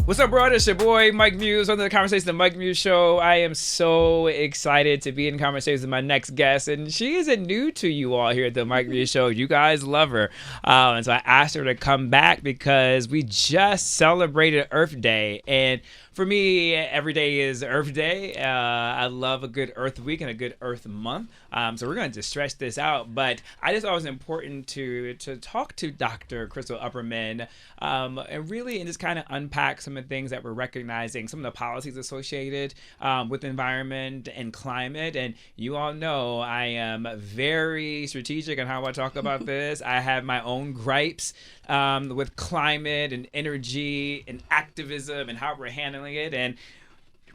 What's up, brother? It's your boy, Mike Muse, on the Conversation, the Mike Muse Show. I am so excited to be in conversation with my next guest, and she isn't new to you all here at the Mike Muse Show. You guys love her. And so I asked her to come back because we just celebrated Earth Day, and for me, every day is Earth Day. I love a good Earth Week and a good Earth Month. So we're going to just stretch this out. But I just thought it was important to talk to Dr. Crystal Upperman and really just kind of unpack some of the things that we're recognizing, some of the policies associated with environment and climate. And you all know I am very strategic on how I talk about this. I have my own gripes with climate and energy and activism and how we're handling it. And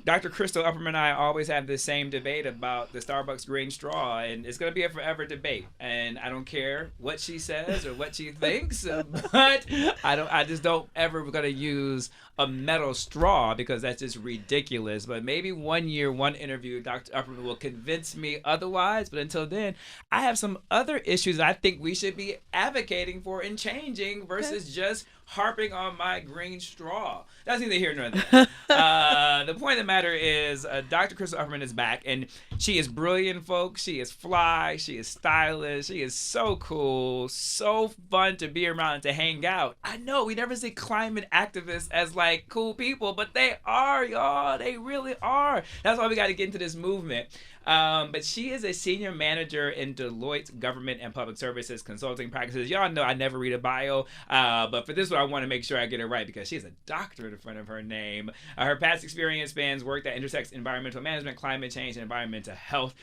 Dr. Crystal Upperman and I always have the same debate about the Starbucks green straw, and it's going to be a forever debate. And I don't care what she says or what she thinks, but I just don't ever going to use a metal straw because that's just ridiculous. But maybe one year, one interview, Dr. Upperman will convince me otherwise. But until then, I have some other issues that I think we should be advocating for and changing versus just harping on my green straw. That's neither here nor there. The point of the matter is Dr. Crystal Upperman is back, and she is brilliant, folks. She is fly. She is stylish. She is so cool, so fun to be around and to hang out. I know we never see climate activists as like cool people, but they are, y'all. They really are. That's why we got to get into this movement. But she is a senior manager in Deloitte's government and public services consulting practices. Y'all know I never read a bio, but for this one, I want to make sure I get it right because she has a doctorate in front of her name. Her past experience spans work that intersects environmental management, climate change, and environmental health.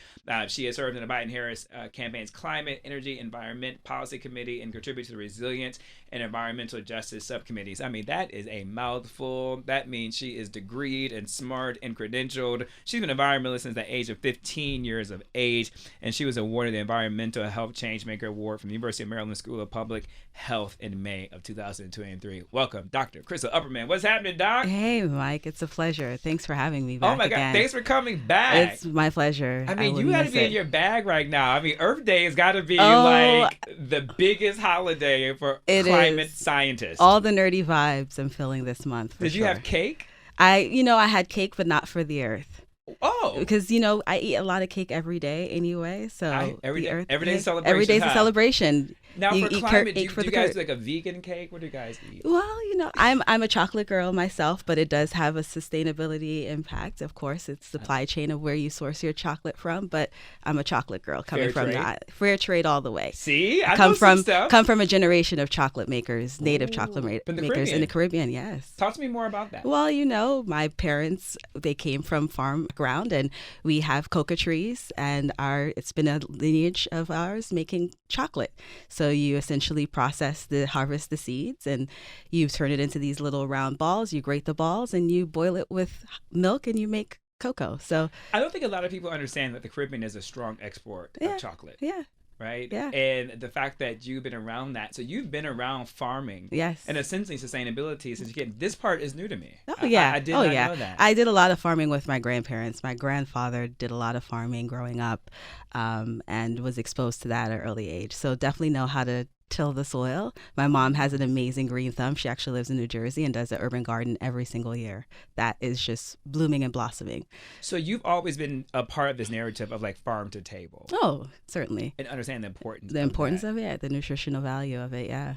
She has served in the Biden-Harris campaign's Climate, Energy, Environment Policy Committee and contributed to the Resilience and Environmental Justice subcommittees. I mean, that is a mouthful. That means she is degreed and smart and credentialed. She's been an environmentalist since the age of 15 years of age, and she was awarded the Environmental Health Changemaker Award from the University of Maryland School of Public Health in May of 2023. Welcome, Dr. Crystal Upperman. What's happening, Doc? Hey, Mike. It's a pleasure. Thanks for having me back. Oh my God! Again. Thanks for coming back. It's my pleasure. I mean, you got to be in your bag right now. I mean, Earth Day has got to be like the biggest holiday for climate scientists. All the nerdy vibes I'm feeling this month. Did you have cake? I had cake, but not for the Earth. Oh, because I eat a lot of cake every day anyway. So every day celebration. Every day's a celebration. Now for climate, do you guys do like a vegan cake? What do you guys eat? Well, I'm a chocolate girl myself, but it does have a sustainability impact. Of course, it's supply chain of where you source your chocolate from. But I'm a chocolate girl coming from that fair trade all the way. See, I know some stuff. Come from a generation of chocolate makers, native chocolate makers in the Caribbean. Yes. Talk to me more about that. Well, my parents, they came from farm ground, and we have cocoa trees, and it's been a lineage of ours making chocolate. So you essentially harvest the seeds, and you turn it into these little round balls. You grate the balls, and you boil it with milk, and you make cocoa. So I don't think a lot of people understand that the Caribbean is a strong export of chocolate. Yeah. Right? Yeah. And the fact that you've been around that. So you've been around farming. Yes. And essentially sustainability. Since again, this part is new to me. Oh, yeah. I did not know that. I did a lot of farming with my grandparents. My grandfather did a lot of farming growing up and was exposed to that at an early age. So definitely know how to till the soil. My mom has an amazing green thumb. She actually lives in New Jersey and does an urban garden every single year. That is just blooming and blossoming. So you've always been a part of this narrative of like farm to table. Oh, certainly. And understand the importance. Of it, the nutritional value of it. Yeah.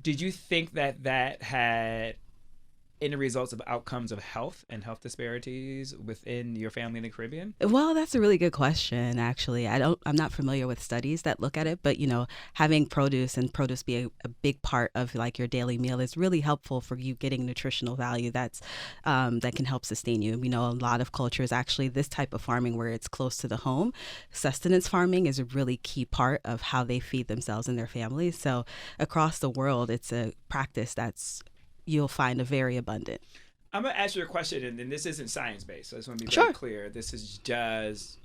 Did you think that had any results of outcomes of health and health disparities within your family in the Caribbean? Well, that's a really good question, actually. I'm not familiar with studies that look at it, but having produce be a big part of like your daily meal is really helpful for you getting nutritional value that can help sustain you. We know a lot of cultures, actually, this type of farming where it's close to the home, sustenance farming is a really key part of how they feed themselves and their families. So across the world, it's a practice you'll find a very abundant. I'm going to ask you a question, and this isn't science-based, so I just want to be very clear. This is just,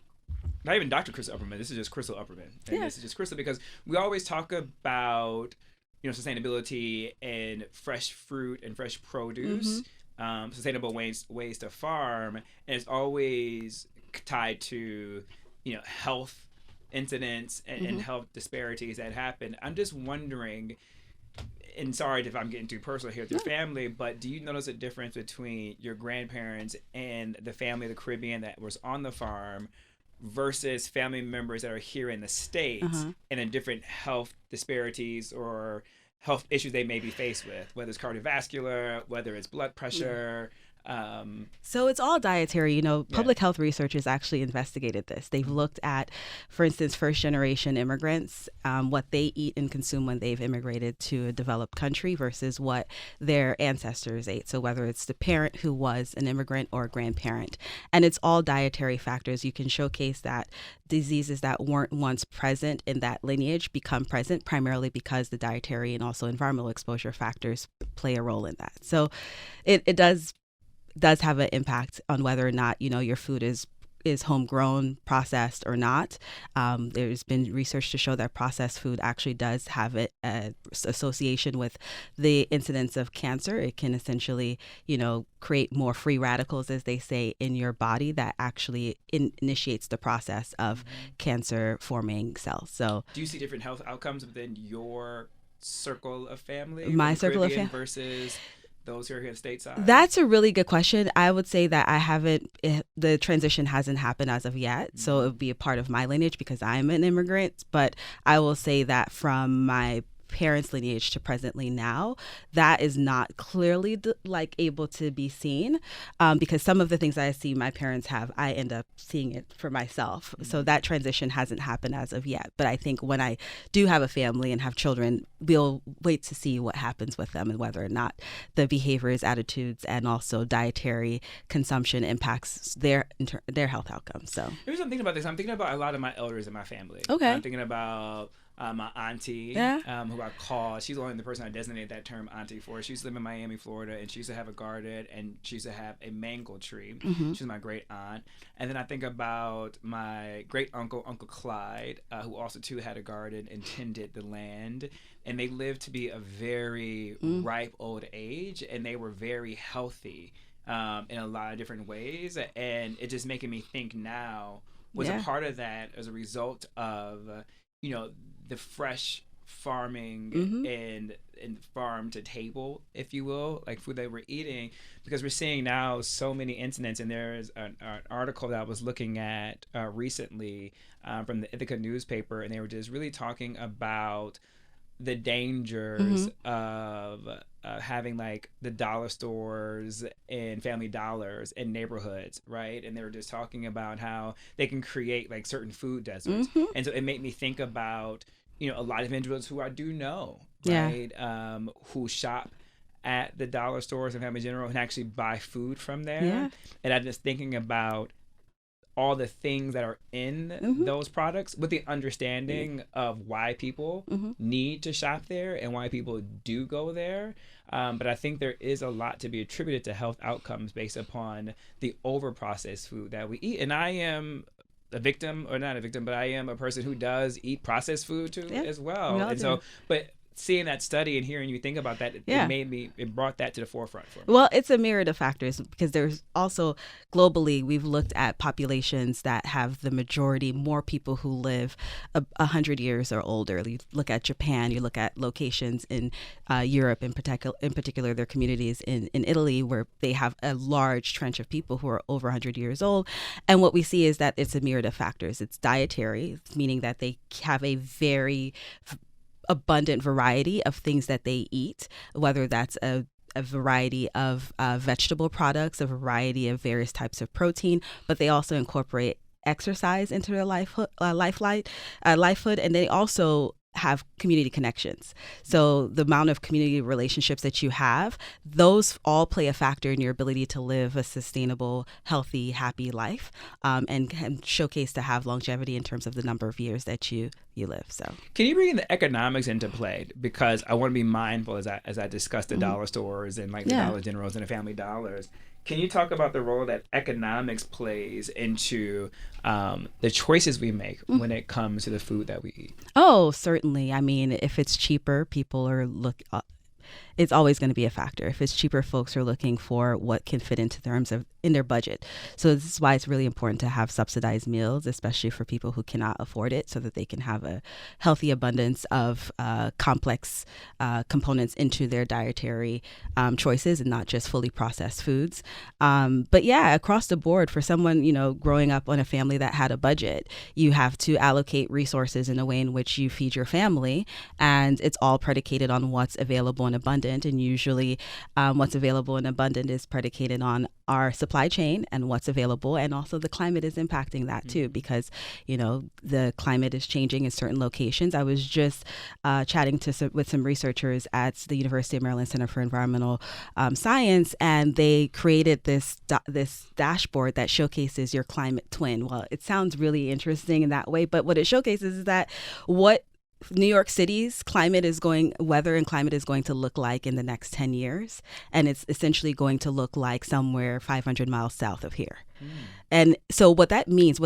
not even Dr. Crystal Upperman, this is just Crystal Upperman. And this is just Crystal because we always talk about, sustainability and fresh fruit and fresh produce, sustainable ways to farm, and it's always tied to, health incidents and health disparities that happen. I'm just wondering, and sorry if I'm getting too personal here with your family, but do you notice a difference between your grandparents and the family of the Caribbean that was on the farm versus family members that are here in the States and the different health disparities or health issues they may be faced with, whether it's cardiovascular, whether it's blood pressure? So it's all dietary. You know, public health researchers actually investigated this. They've looked at, for instance, first generation immigrants, what they eat and consume when they've immigrated to a developed country versus what their ancestors ate. So whether it's the parent who was an immigrant or a grandparent. And it's all dietary factors. You can showcase that diseases that weren't once present in that lineage become present primarily because the dietary and also environmental exposure factors play a role in that. So it does have an impact on whether or not, you know, your food is homegrown, processed or not. There's been research to show that processed food actually does have an association with the incidence of cancer. It can essentially, you know, create more free radicals, as they say, in your body that actually initiates the process of cancer forming cells. So do you see different health outcomes within your circle of family? My circle of family versus those who are here stateside? That's a really good question. I would say that the transition hasn't happened as of yet. So it would be a part of my lineage because I'm an immigrant. But I will say that from my parents' lineage to presently now, that is not clearly able to be seen because some of the things I see my parents have, I end up seeing it for myself. So that transition hasn't happened as of yet. But I think when I do have a family and have children, we'll wait to see what happens with them and whether or not the behaviors, attitudes, and also dietary consumption impacts their health outcomes. So here's what I'm thinking about this. I'm thinking about a lot of my elders in my family. Okay. I'm thinking about my auntie, who I call, she's only the person I designated that term auntie for. She used to live in Miami, Florida, and she used to have a garden, and she used to have a mango tree. She's my great aunt. And then I think about my great uncle, Uncle Clyde, who also too had a garden and tended the land. And they lived to be a very ripe old age, and they were very healthy in a lot of different ways. And it just making me think now, was a part of that as a result of, you know, the fresh farming and farm to table, if you will, like food that we're eating, because we're seeing now so many incidents. And there's an article that I was looking at recently from the Ithaca newspaper, and they were just really talking about the dangers of having like the dollar stores and Family Dollars in neighborhoods, right? And they were just talking about how they can create like certain food deserts. And so it made me think about, you know, a lot of individuals who I do know, right? Who shop at the dollar stores and Family General and actually buy food from there. And I'm just thinking about all the things that are in those products with the understanding of why people need to shop there and why people do go there. But I think there is a lot to be attributed to health outcomes based upon the over-processed food that we eat. And I am a victim, or not a victim, but I am a person who does eat processed food too as well. And so, but seeing that study and hearing you think about that, it brought that to the forefront for me. Well, it's a myriad of factors because there's also globally, we've looked at populations that have the majority, more people who live 100 years or older. You look at Japan, you look at locations in Europe, in particular, their communities in Italy, where they have a large trench of people who are over 100 years old. And what we see is that it's a myriad of factors. It's dietary, meaning that they have a very abundant variety of things that they eat, whether that's a variety of vegetable products, a variety of various types of protein, but they also incorporate exercise into their lifehood, and they also have community connections. So the amount of community relationships that you have, those all play a factor in your ability to live a sustainable, healthy, happy life, and can showcase to have longevity in terms of the number of years that you live. So can you bring in the economics into play? Because I want to be mindful as I discuss the dollar stores and like the Dollar Generals and the Family Dollars. Can you talk about the role that economics plays into the choices we make when it comes to the food that we eat? Oh, certainly. I mean, if it's cheaper, people are it's always going to be a factor. If it's cheaper, folks are looking for what can fit into terms of in their budget. So this is why it's really important to have subsidized meals, especially for people who cannot afford it, so that they can have a healthy abundance of complex components into their dietary choices and not just fully processed foods. But yeah, across the board, for someone, growing up on a family that had a budget, you have to allocate resources in a way in which you feed your family, and it's all predicated on what's available and abundant. And usually what's available and abundant is predicated on our supply chain and what's available, and also the climate is impacting that too, because the climate is changing in certain locations. I was just chatting with some researchers at the University of Maryland Center for Environmental Science, and they created this dashboard that showcases your climate twin. Well, it sounds really interesting in that way, but what it showcases is that what New York City's weather and climate is going to look like in the next 10 years. And it's essentially going to look like somewhere 500 miles south of here. And so what that means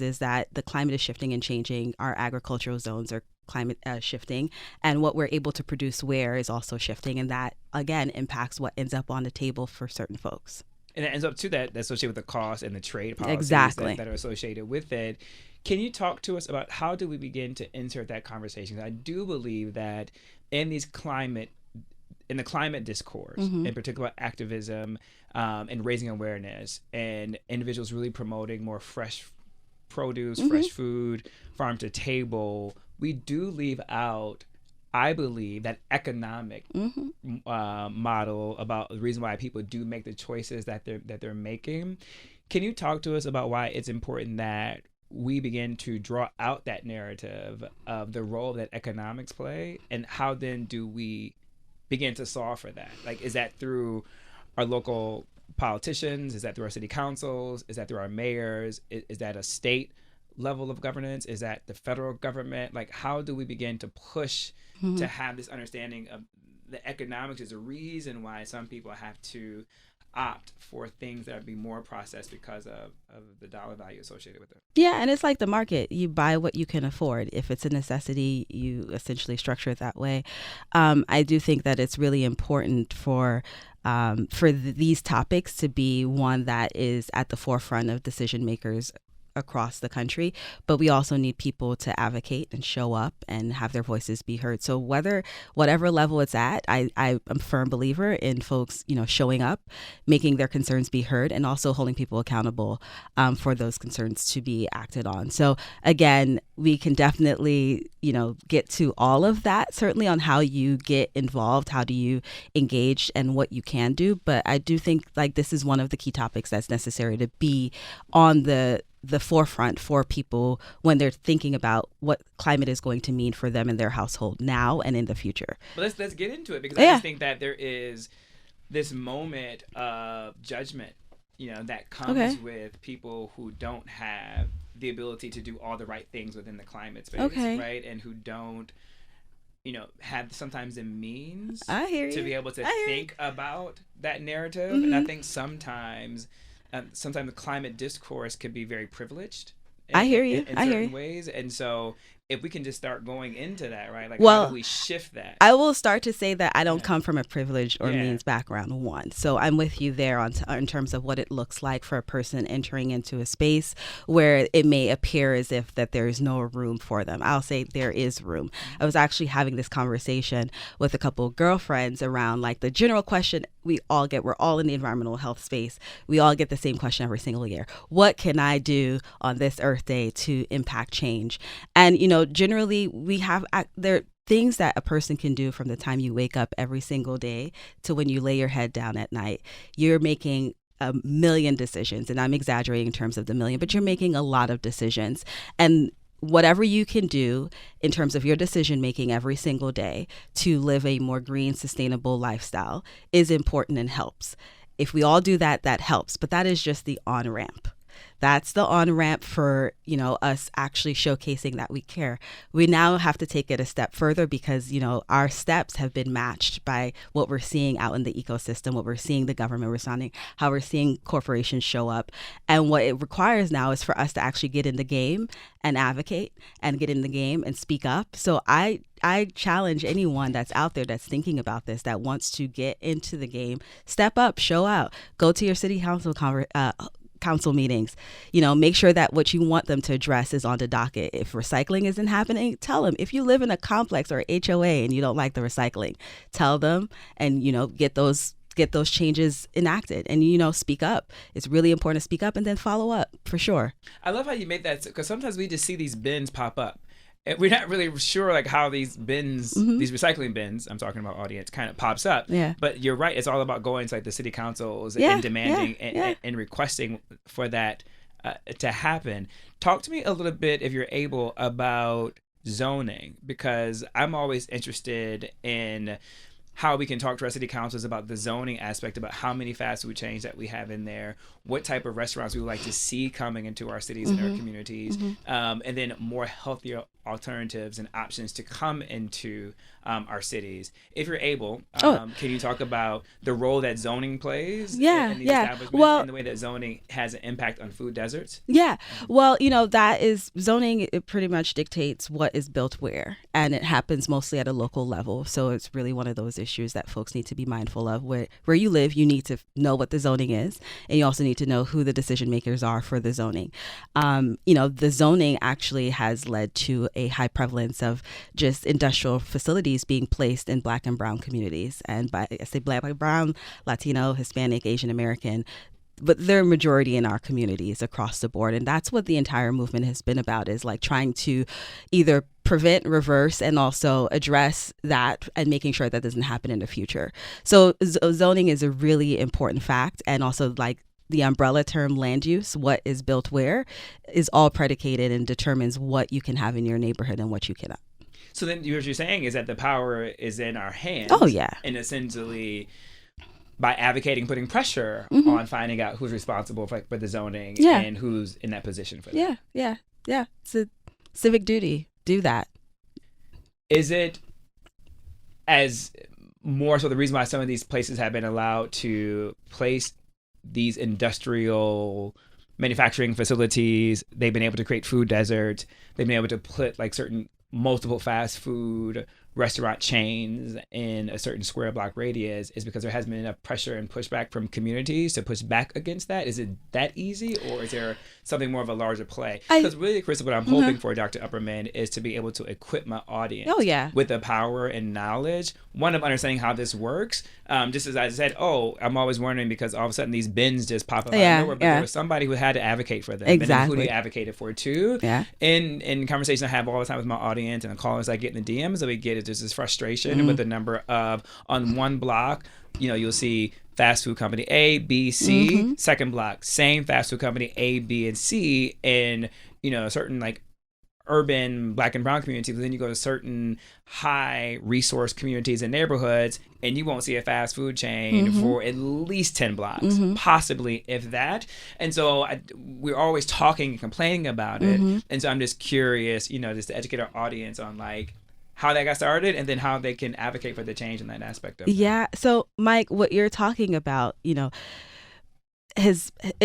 is that the climate is shifting and changing. Our agricultural zones are climate shifting, and what we're able to produce where is also shifting. And that, again, impacts what ends up on the table for certain folks. And it ends up, too, that's associated with the cost and the trade policies exactly. that are associated with it. Can you talk to us about how do we begin to insert that conversation? I do believe that in the climate discourse, in particular activism and raising awareness, and individuals really promoting more fresh produce, fresh food, farm to table, we do leave out, I believe, that economic model about the reason why people do make the choices that they're making. Can you talk to us about why it's important that we begin to draw out that narrative of the role that economics play, and how then do we begin to solve for that? Like, is that through our local politicians? Is that through our city councils? Is that through our mayors? Is that a state level of governance? Is that the federal government? Like, how do we begin to push to have this understanding of the economics is a reason why some people have to opt for things that be more processed because of the dollar value associated with it? Yeah, and it's like the market. You buy what you can afford. If it's a necessity, you essentially structure it that way. I do think that it's really important for these topics to be one that is at the forefront of decision makers across the country, but we also need people to advocate and show up and have their voices be heard. So whatever level it's at, I'm a firm believer in folks, showing up, making their concerns be heard, and also holding people accountable for those concerns to be acted on. So again, we can definitely, get to all of that, certainly on how you get involved, how do you engage, and what you can do. But I do think like this is one of the key topics that's necessary to be on the forefront for people when they're thinking about what climate is going to mean for them and their household now and in the future. But let's get into it, because I just think that there is this moment of judgment, that comes with people who don't have the ability to do all the right things within the climate space, right? And who don't, have sometimes the means to be able to think about that narrative. And I think sometimes the climate discourse could be very privileged. I hear you. In certain ways. And so if we can just start going into that, right? Like, well, how do we shift that? I will start to say that I don't come from a privileged or means background, one. So I'm with you there in terms of what it looks like for a person entering into a space where it may appear as if that there is no room for them. I'll say there is room. I was actually having this conversation with a couple of girlfriends around like the general question we all get. We're all in the environmental health space. We all get the same question every single year. What can I do on this Earth Day to impact change? And, generally we have there things that a person can do from the time you wake up every single day to when you lay your head down at night. You're making a million decisions, and I'm exaggerating in terms of the million, but you're making a lot of decisions. And whatever you can do in terms of your decision making every single day to live a more green, sustainable lifestyle is important and helps. If we all do that, that helps. But that is just the on-ramp. That's the on-ramp for, us actually showcasing that we care. We now have to take it a step further because, our steps have been matched by what we're seeing out in the ecosystem, what we're seeing the government responding, how we're seeing corporations show up. And what it requires now is for us to actually get in the game and advocate and get in the game and speak up. So I challenge anyone that's out there that's thinking about this, that wants to get into the game, step up, show out, go to your city council meetings, make sure that what you want them to address is on the docket. If recycling isn't happening, tell them. If you live in a complex or HOA and you don't like the recycling, tell them and, get those changes enacted and, speak up. It's really important to speak up and then follow up for sure. I love how you made that, because sometimes we just see these bins pop up. We're not really sure like how these bins, these recycling bins, I'm talking about audience, kind of pops up. Yeah. But you're right. It's all about going to like the city councils and demanding and requesting for that to happen. Talk to me a little bit, if you're able, about zoning, because I'm always interested in how we can talk to our city councils about the zoning aspect, about how many fast food chains that we have in there, what type of restaurants we would like to see coming into our cities and our communities, and then more healthier alternatives and options to come into our cities. If you're able, can you talk about the role that zoning plays in these establishments, and the way that zoning has an impact on food deserts? Yeah. Well, that is zoning. It pretty much dictates what is built where, and it happens mostly at a local level. So it's really one of those issues that folks need to be mindful of. Where you live, you need to know what the zoning is, and you also need to know who the decision makers are for the zoning. The zoning actually has led to a high prevalence of just industrial facilities being placed in Black and Brown communities. And by I say Black, Brown, Latino, Hispanic, Asian American, but they're a majority in our communities across the board. And that's what the entire movement has been about, is like trying to either prevent, reverse, and also address that and making sure that doesn't happen in the future. So zoning is a really important fact. And also like the umbrella term land use, what is built where, is all predicated and determines what you can have in your neighborhood and what you cannot. So then what you're saying is that the power is in our hands. Oh, yeah. And essentially, by advocating, putting pressure on finding out who's responsible for the zoning and who's in that position for that. Yeah. It's a civic duty. Do that. Is it as more so the reason why some of these places have been allowed to place these industrial manufacturing facilities, they've been able to create food deserts, they've been able to put like certain multiple fast food restaurant chains in a certain square block radius, is because there has been enough pressure and pushback from communities to push back against that? Is it that easy, or is there something more of a larger play? Because really, Krista, what I'm hoping for, Dr. Upperman, is to be able to equip my audience with the power and knowledge, one, of understanding how this works. Just as I said, I'm always wondering, because all of a sudden these bins just pop up out of nowhere, but there was somebody who had to advocate for them. Exactly. And who they advocated for too. Yeah. In conversations I have all the time with my audience and the callers I get in the DMs that we get, there's this frustration with the number of, on one block, you'll see fast food company A, B, C, second block, same fast food company A, B, and C in, certain like urban Black and Brown communities. But then you go to certain high resource communities and neighborhoods, and you won't see a fast food chain for at least 10 blocks, possibly if that. And so we're always talking and complaining about it. And so I'm just curious, just to educate our audience on like how that got started, and then how they can advocate for the change in that aspect of it. Yeah. So Mike, what you're talking about, it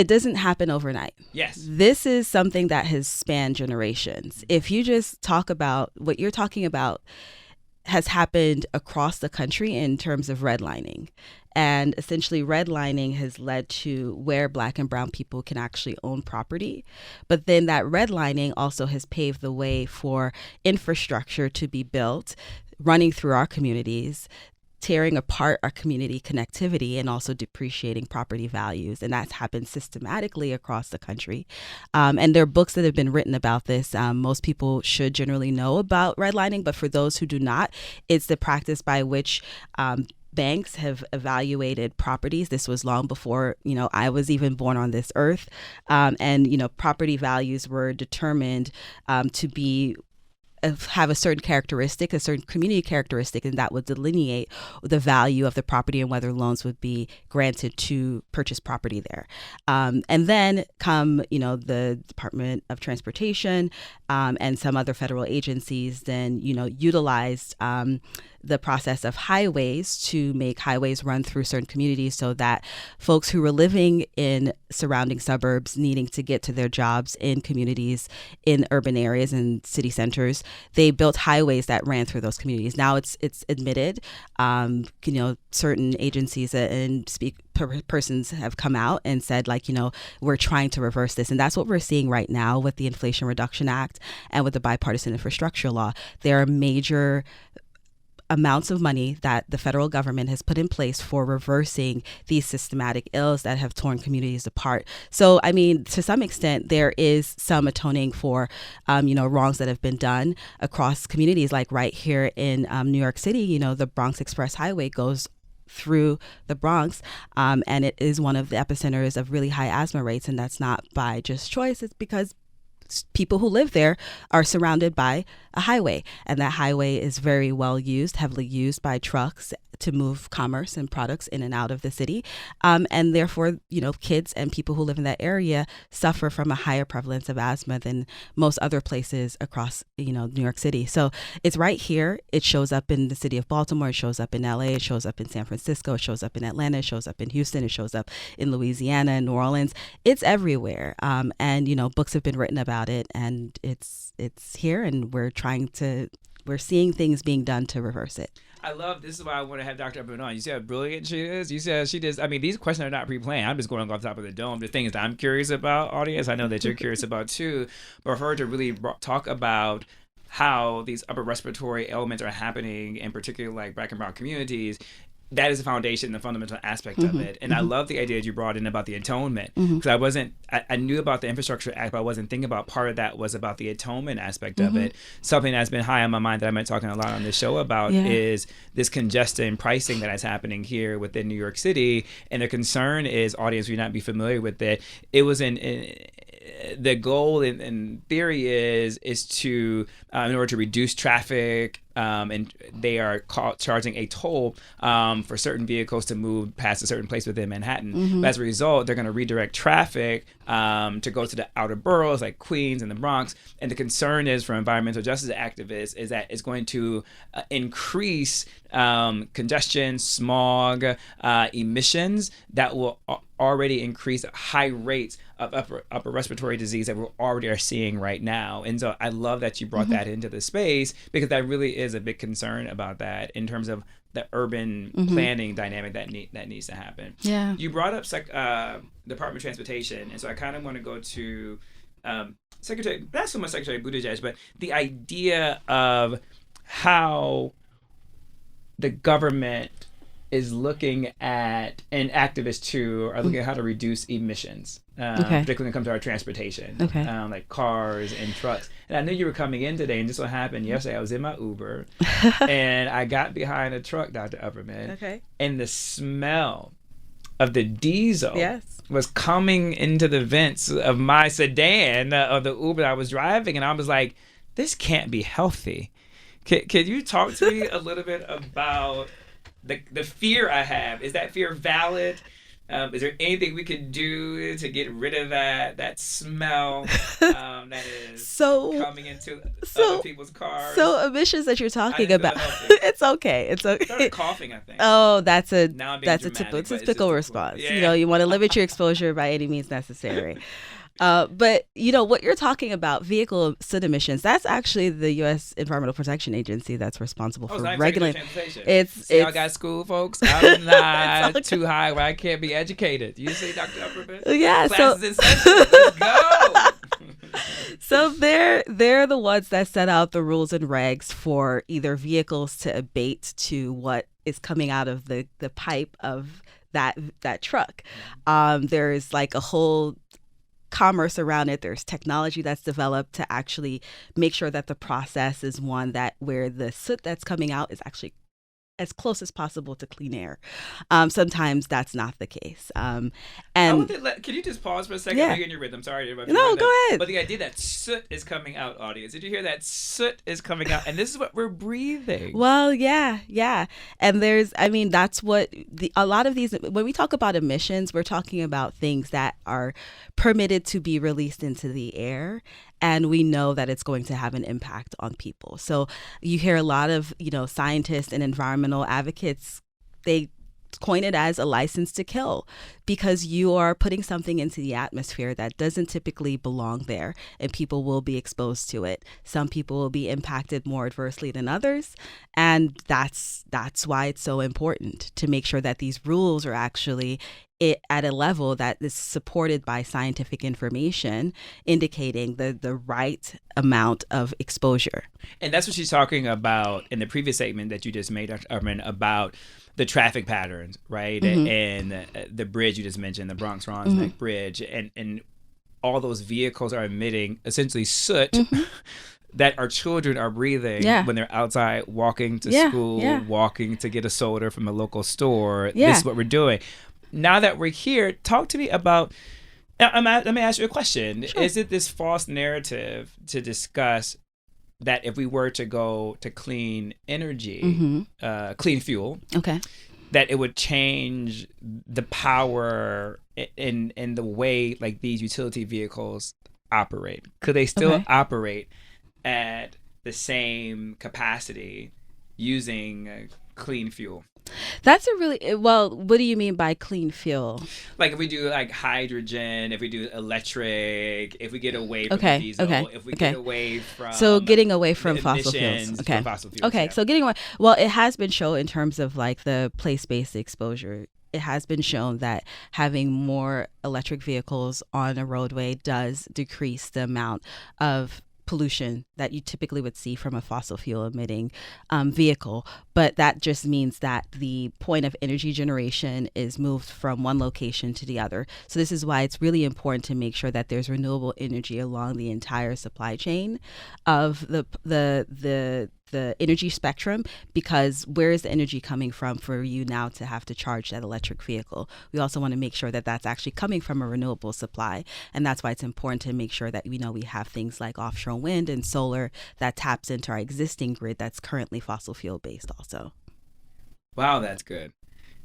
doesn't happen overnight. Yes. This is something that has spanned generations. If you just talk about what you're talking about, has happened across the country in terms of redlining. And essentially redlining has led to where Black and Brown people can actually own property. But then that redlining also has paved the way for infrastructure to be built, running through our communities, tearing apart our community connectivity, and also depreciating property values. And that's happened systematically across the country. And there are books that have been written about this. Most people should generally know about redlining, but for those who do not, it's the practice by which banks have evaluated properties. This was long before, I was even born on this earth. And property values were determined to be have a certain characteristic, a certain community characteristic, and that would delineate the value of the property and whether loans would be granted to purchase property there. And then come, the Department of Transportation and some other federal agencies then, utilized the process of highways to make highways run through certain communities so that folks who were living in surrounding suburbs needing to get to their jobs in communities in urban areas and city centers, they built highways that ran through those communities. Now it's admitted, certain agencies and persons have come out and said, we're trying to reverse this. And that's what we're seeing right now with the Inflation Reduction Act and with the bipartisan infrastructure law. There are major amounts of money that the federal government has put in place for reversing these systematic ills that have torn communities apart. So, to some extent, there is some atoning for, wrongs that have been done across communities. Like right here in New York City, the Bronx Express Highway goes through the Bronx, and it is one of the epicenters of really high asthma rates. And that's not by just choice. It's because people who live there are surrounded by a highway, and that highway is very well used, heavily used by trucks to move commerce and products in and out of the city. And therefore, kids and people who live in that area suffer from a higher prevalence of asthma than most other places across, New York City. So it's right here. It shows up in the city of Baltimore. It shows up in LA. It shows up in San Francisco. It shows up in Atlanta. It shows up in Houston. It shows up in Louisiana and New Orleans. It's everywhere. And books have been written about it, and it's here, and we're seeing things being done to reverse it. I love, this is why I want to have Dr. Upperman on. You see how brilliant she is? You see how she does, these questions are not pre-planned. I'm just going off the top of the dome. The things that I'm curious about, audience, I know that you're curious about too, but for her to really talk about how these upper respiratory ailments are happening, in particular like Black and Brown communities, that is the foundation, the fundamental aspect of it. And I love the idea that you brought in about the atonement, because I knew about the Infrastructure Act, but I wasn't thinking about part of that was about the atonement aspect of it. Something that's been high on my mind that I've been talking a lot on this show about is this congestion pricing that is happening here within New York City. And the concern is, audience, we not be familiar with it. It was the goal in theory is to in order to reduce traffic, and they are charging a toll for certain vehicles to move past a certain place within Manhattan. But as a result, they're going to redirect traffic to go to the outer boroughs like Queens and the Bronx. And the concern is, for environmental justice activists, is that it's going to increase congestion, smog, emissions that will already increase high rates of upper respiratory disease that we already are seeing right now. And so I love that you brought that into the space, because that really is a big concern about that in terms of the urban planning dynamic that needs to happen. Yeah. You brought up Department of Transportation, and so I kind of want to go to Secretary, not so much Secretary Buttigieg, but the idea of how the government is looking at, and activists too are looking at how to reduce emissions, particularly when it comes to our transportation, like cars and trucks. And I knew you were coming in today, and just what happened yesterday, I was in my Uber and I got behind a truck, Dr. Upperman, and the smell of the diesel was coming into the vents of my sedan, of the Uber I was driving, and I was like, this can't be healthy. Can you talk to me a little bit about the fear I have? Is that fear valid? Is there anything we could do to get rid of that smell that is coming into other people's cars? So emissions that you're talking about, it's okay. It's okay. I started coughing, I think. Oh, that's a typical response. Yeah. You want to limit your exposure by any means necessary. But what you're talking about, vehicle soot emissions, that's actually the U.S. Environmental Protection Agency that's responsible for regulating. Y'all got school, folks. I'm not too high where I can't be educated. You see, Dr. Upperman? Yeah. Classes in session. Let's go. So they're the ones that set out the rules and regs for either vehicles to abate to what is coming out of the pipe of that truck. There's like a whole commerce around it. There's technology that's developed to actually make sure that the process is one that where the soot that's coming out is actually as close as possible to clean air. Sometimes that's not the case. Can you just pause for a second? Yeah. You're in your rhythm. Sorry to interrupt. No, go ahead. But the idea that soot is coming out, audience. Did you hear that? Soot is coming out, and this is what we're breathing. Well, yeah. And that's what a lot of these, when we talk about emissions, we're talking about things that are permitted to be released into the air. And we know that it's going to have an impact on people. So you hear a lot of, scientists and environmental advocates, they coin it as a license to kill, because you are putting something into the atmosphere that doesn't typically belong there, and people will be exposed to it. Some people will be impacted more adversely than others, and that's why it's so important to make sure that these rules are actually at a level that is supported by scientific information indicating the right amount of exposure. And that's what she's talking about in the previous statement that you just made, Dr. Upperman, about the traffic patterns, right? Mm-hmm. And the bridge you just mentioned, the Bronx-Ron's Neck mm-hmm. Bridge, and all those vehicles are emitting essentially soot mm-hmm. that our children are breathing when they're outside walking to school, walking to get a soda from a local store. This is what we're doing. Now that we're here, talk to me about, let me ask you a question. Sure. Is it this false narrative to discuss that if we were to go to clean energy, mm-hmm. Clean fuel, okay, that it would change the power in the way like these utility vehicles operate? Could they still operate at the capacity using clean fuel? That's what do you mean by clean fuel? Like if we do like hydrogen, if we do electric, if we get away from diesel, if we get away from getting away from fossil fuels. Okay. So getting away. Well, it has been shown in terms of like the place-based exposure. It has been shown that having more electric vehicles on a roadway does decrease the amount of pollution that you typically would see from a fossil fuel emitting vehicle. But that just means that the point of energy generation is moved from one location to the other. So this is why it's really important to make sure that there's renewable energy along the entire supply chain of the energy spectrum, because where is the energy coming from for you now to have to charge that electric vehicle? We also want to make sure that that's actually coming from a renewable supply. And that's why it's important to make sure that we have things like offshore wind and solar that taps into our existing grid that's currently fossil fuel based also. Wow, that's good.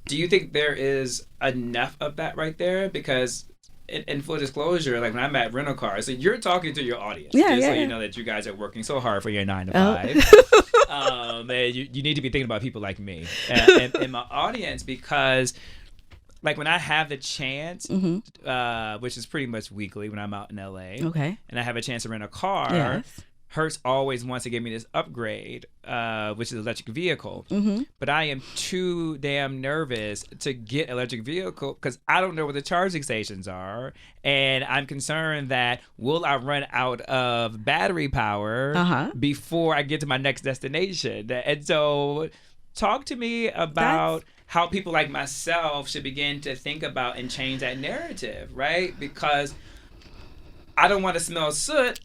Do you think there is enough of that right there? Because in full disclosure, like when I'm at rental cars, so you're talking to your audience. So you know that you guys are working so hard for your 9 to 5. And you need to be thinking about people like me and my audience, because like when I have the chance, mm-hmm. Which is pretty much weekly when I'm out in LA, and I have a chance to rent a car, Hertz always wants to give me this upgrade, which is electric vehicle. Mm-hmm. But I am too damn nervous to get electric vehicle because I don't know where the charging stations are. And I'm concerned that will I run out of battery power before I get to my next destination? And so talk to me about how people like myself should begin to think about and change that narrative, right? Because I don't want to smell soot,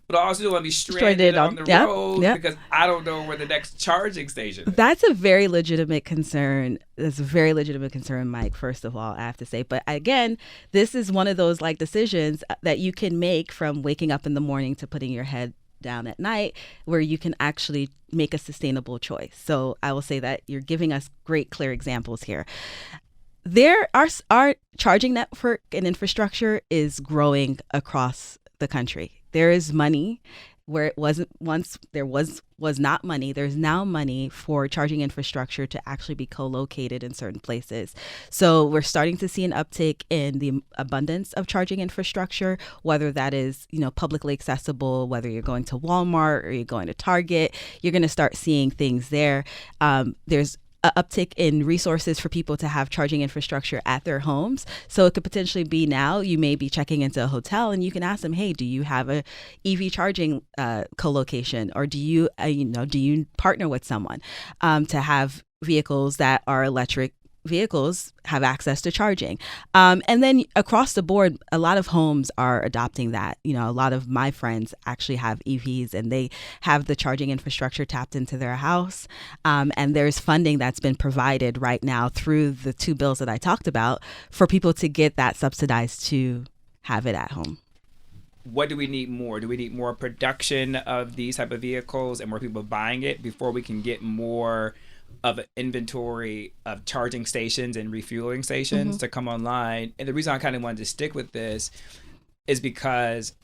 but I also don't want to be stranded on the road because I don't know where the next charging station is. That's a very legitimate concern. That's a very legitimate concern, Mike, first of all, I have to say. But again, this is one of those like decisions that you can make from waking up in the morning to putting your head down at night, where you can actually make a sustainable choice. So I will say that you're giving us great, clear examples here. Our charging network and infrastructure is growing across the country. There is money where it wasn't once. There was not money. There's now money for charging infrastructure to actually be co-located in certain places. So we're starting to see an uptick in the abundance of charging infrastructure, whether that is, publicly accessible, whether you're going to Walmart or you're going to Target, you're going to start seeing things there. There's an uptick in resources for people to have charging infrastructure at their homes. So it could potentially be now you may be checking into a hotel and you can ask them, hey, do you have a EV charging co-location, or do you partner with someone to have vehicles that are electric vehicles have access to charging. And then across the board, a lot of homes are adopting that. You know, a lot of my friends actually have EVs and they have the charging infrastructure tapped into their house. And there's funding that's been provided right now through the two bills that I talked about for people to get that subsidized to have it at home. What do we need more? Do we need more production of these type of vehicles and more people buying it before we can get more of an inventory of charging stations and refueling stations to come online? And the reason I kind of wanted to stick with this is because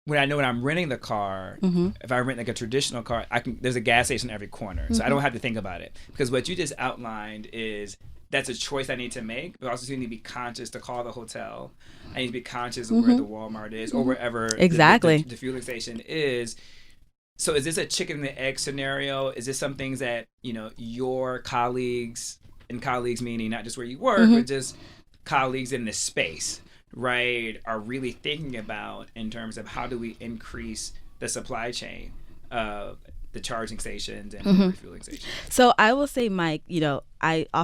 when I'm renting the car, if I rent like a traditional car, there's a gas station every corner. So I don't have to think about it, because what you just outlined is that's a choice I need to make, but I also need to be conscious to call the hotel. I need to be conscious of where the Walmart is or wherever the fueling station is. So is this a chicken and the egg scenario? Is this some things that, you know, your colleagues, and colleagues meaning not just where you work, but just colleagues in this space, right, are really thinking about in terms of how do we increase the supply chain of the charging stations and the refueling stations? So I will say, Mike, you know,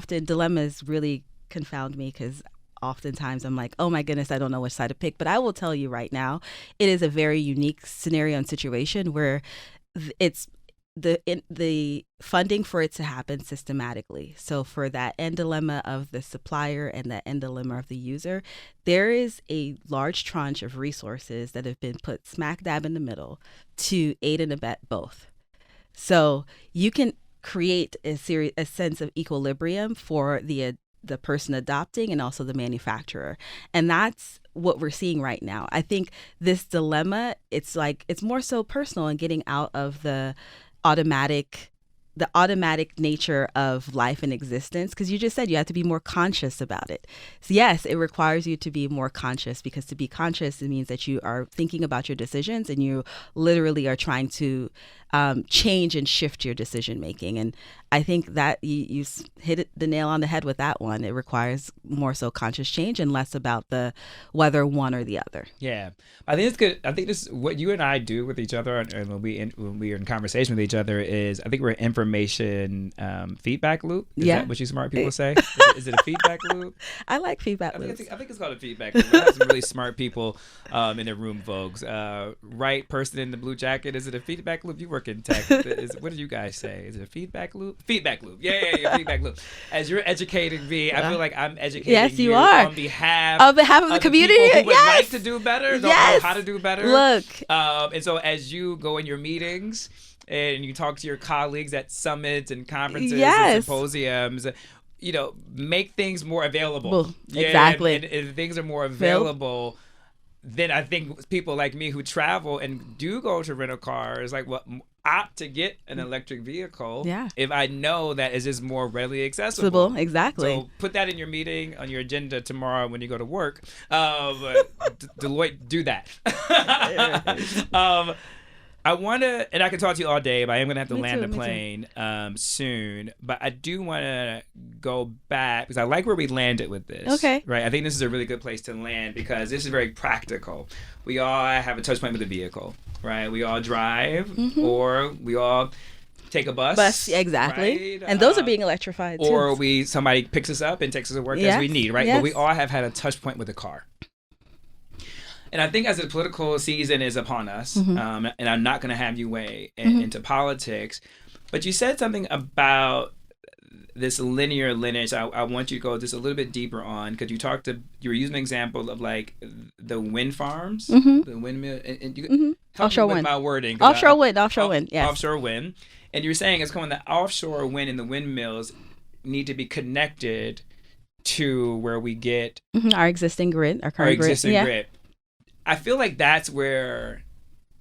dilemmas really confound me, because oftentimes I'm like, oh my goodness, I don't know which side to pick. But I will tell you right now, it is a very unique scenario and situation where it's the funding for it to happen systematically. So for that end dilemma of the supplier and that end dilemma of the user, there is a large tranche of resources that have been put smack dab in the middle to aid and abet both. So you can create a sense of equilibrium for the person adopting and also the manufacturer. And that's what we're seeing right now. I think this dilemma, it's more so personal and getting out of the automatic nature of life and existence, because you just said you have to be more conscious about it. So yes, it requires you to be more conscious, because to be conscious, it means that you are thinking about your decisions and you literally are trying to change and shift your decision making. And I think that you hit the nail on the head with that one. It requires more so conscious change and less about the whether one or the other. Yeah, I think it's good. I think this what you and I do with each other, and when we are in conversation with each other, is I think we're an information feedback loop. Is that what you smart people say? Is it a feedback loop? I like feedback loops. I think it's called a feedback loop. I have some really smart people in the room, folks. Right person in the blue jacket. Is it a feedback loop? You work in tech. What do you guys say? Is it a feedback loop? Feedback loop. Yeah, feedback loop. As you're educating me, I feel like I'm educating you are. on behalf of the community who would like to do better, don't know how to do better. Look. And so as you go in your meetings and you talk to your colleagues at summits and conferences and symposiums, you know, make things more available. Well, exactly. And if things are more available, then I think people like me who travel and do go to rental cars, like, well, opt to get an electric vehicle if I know that is just more readily accessible. Exactly. So put that in your meeting, on your agenda tomorrow when you go to work. Deloitte, do that. I want to, and I can talk to you all day, but I am going to have to land the plane soon. But I do want to go back, because I like where we landed with this. Okay. Right? I think this is a really good place to land, because this is very practical. We all have a touch point with a vehicle, right? We all drive, or we all take a bus. Exactly. Right? And those are being electrified too. Or somebody picks us up and takes us to work as we need, right? Yes. But we all have had a touch point with a car. And I think as the political season is upon us, and I'm not going to have you weigh into politics, but you said something about this linear lineage. I want you to go just a little bit deeper on, because you were using an example of like the wind farms, the windmill, and you offshore with wind. my wording. Offshore wind, yes. Offshore wind. And you were saying it's coming, the offshore wind and the windmills need to be connected to where we get our existing grid, our current grid. I feel like that's where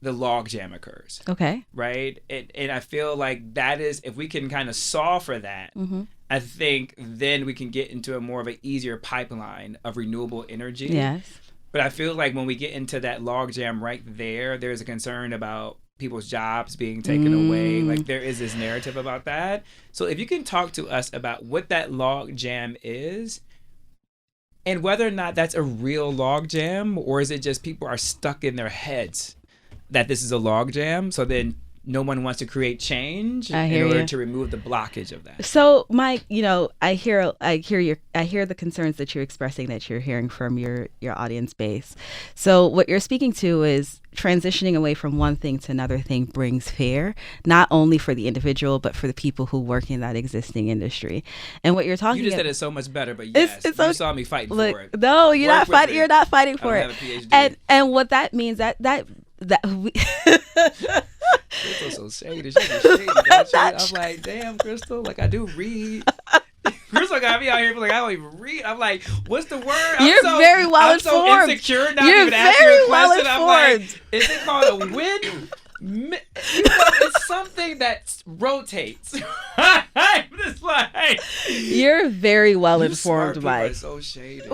the logjam occurs. Okay. Right? And I feel like that is, if we can kind of solve for that, I think then we can get into a more of an easier pipeline of renewable energy. Yes. But I feel like when we get into that logjam right there's a concern about people's jobs being taken away. Like there is this narrative about that. So if you can talk to us about what that logjam is, and whether or not that's a real logjam, or is it just people are stuck in their heads that this is a logjam. So then no one wants to create change I in hear order you. to remove the blockage of that. So, Mike, I hear the concerns that you're expressing, that you're hearing from your audience base. So, what you're speaking to is transitioning away from one thing to another thing brings fear, not only for the individual but for the people who work in that existing industry. And what you're talking You just about, said it so much better, but yes, you saw me fighting for it. No, you're Work not with fighting. me. You're not fighting for I it. don't have a PhD. And what that means that we. Crystal's so shady. She be shady, don't she? I'm like, damn, Crystal. Like, I do read. Crystal got me out here like I don't even read. I'm like, what's the word? You're very well informed. I'm so insecure not You're even asking very a well question. I'm like, informed. is it called a win? It's something that rotates. I'm just like, You're very well you smart informed, people Mike. are so shady.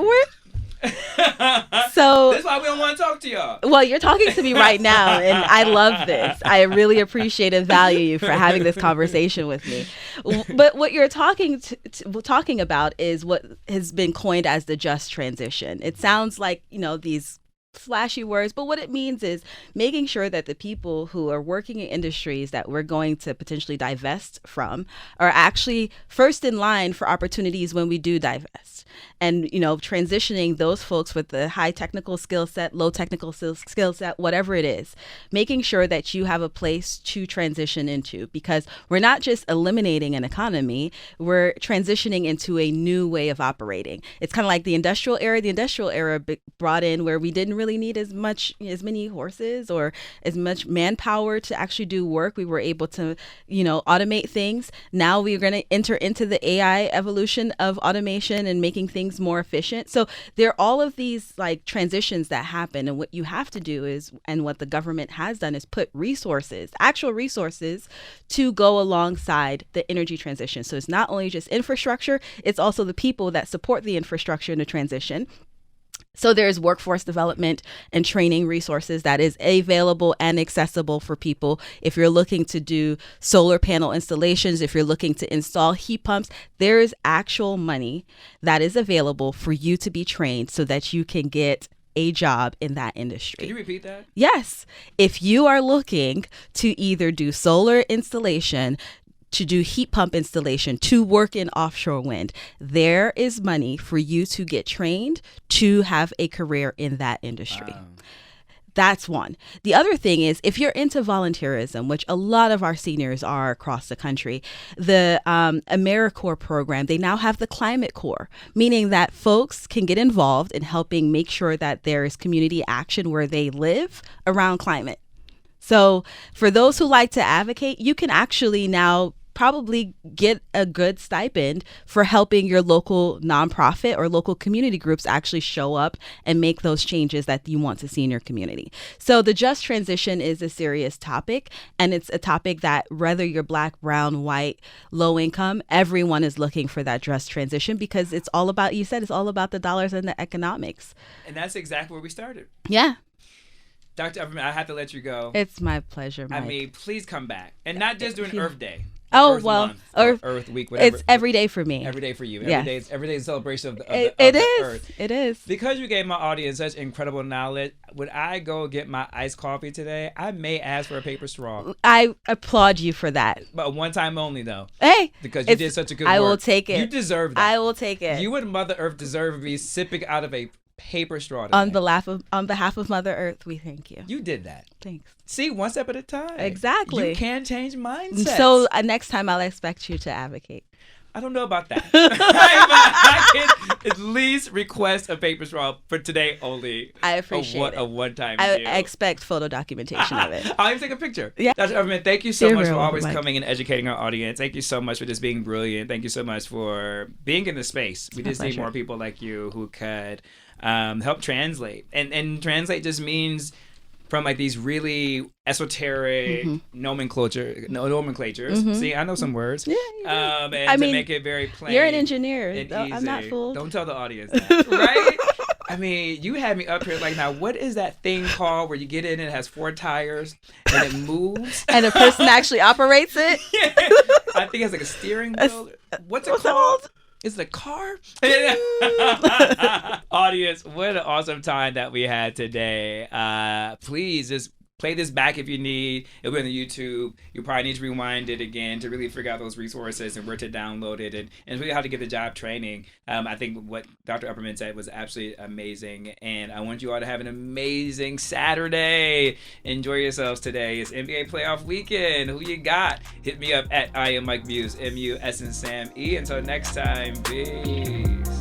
So that's why we don't want to talk to y'all. Well, you're talking to me right now, and I love this. I really appreciate and value you for having this conversation with me. But what you're talking about is what has been coined as the just transition. It sounds like, these flashy words, but what it means is making sure that the people who are working in industries that we're going to potentially divest from are actually first in line for opportunities when we do divest. And, transitioning those folks with the high technical skill set, low technical skill set, whatever it is, making sure that you have a place to transition into, because we're not just eliminating an economy, we're transitioning into a new way of operating. It's kind of like the industrial era. The industrial era brought in where we didn't really need as many horses or as much manpower to actually do work. We were able to, automate things. Now we're going to enter into the AI evolution of automation and making things more efficient. So there are all of these like transitions that happen. And what you have to do is, and what the government has done is put resources, actual resources, to go alongside the energy transition. So it's not only just infrastructure, it's also the people that support the infrastructure in the transition. So there's workforce development and training resources that is available and accessible for people. If you're looking to do solar panel installations, if you're looking to install heat pumps, there is actual money that is available for you to be trained so that you can get a job in that industry. Can you repeat that? Yes. If you are looking to either do solar installation, to do heat pump installation, to work in offshore wind, there is money for you to get trained to have a career in that industry. Wow. That's one. The other thing is, if you're into volunteerism, which a lot of our seniors are across the country, the AmeriCorps program, they now have the Climate Corps, meaning that folks can get involved in helping make sure that there is community action where they live around climate. So for those who like to advocate, you can actually now probably get a good stipend for helping your local nonprofit or local community groups actually show up and make those changes that you want to see in your community. So the just transition is a serious topic, and it's a topic that whether you're Black, brown, white, low income, everyone is looking for that just transition, because it's all about, you said, it's all about the dollars and the economics. And that's exactly where we started. Yeah. Dr. Upperman, I have to let you go. It's my pleasure, Mike. I mean, please come back. And not just during Earth Day. Oh, Earth well, month, Earth Week, whatever. It's every day for me. Every day for you. Yeah. Every day is a celebration of the Earth. It is. Because you gave my audience such incredible knowledge, when I go get my iced coffee today, I may ask for a paper straw. I applaud you for that. But one time only, though. Hey. Because you did such a good work. I will take it. You deserve that. I will take it. You and Mother Earth deserve to be sipping out of a paper straw today. On behalf of Mother Earth, we thank you. You did that. Thanks. See, one step at a time. Exactly. You can change mindsets. So next time I'll expect you to advocate. I don't know about that. I can at least request a paper straw for today only. I appreciate it. A one-time I deal. expect photo documentation of it. I'll even take a picture. Yeah. Dr. Upperman, thank you so You're much for real, always Mike. coming and educating our audience. Thank you so much for just being brilliant. Thank you so much for being in the space. We just need more people like you who could help translate. And translate just means from like these really esoteric nomenclatures. See, I know some words. Yeah, and I mean, to make it very plain. You're an engineer. And I'm easy. not fooled. Don't tell the audience that, right? I mean, you had me up here like, now what is that thing called where you get in and it has 4 tires and it moves? And a person actually operates it? Yeah. I think it has like a steering wheel. What's it called? Is it a car? Audience, what an awesome time that we had today. Please just play this back if you need. It'll be on the YouTube. You probably need to rewind it again to really figure out those resources and where to download it and really how to get the job training. I think what Dr. Upperman said was absolutely amazing. And I want you all to have an amazing Saturday. Enjoy yourselves today. It's NBA playoff weekend. Who you got? Hit me up at I am Mike Muse, MUSNSAME. Until next time, peace.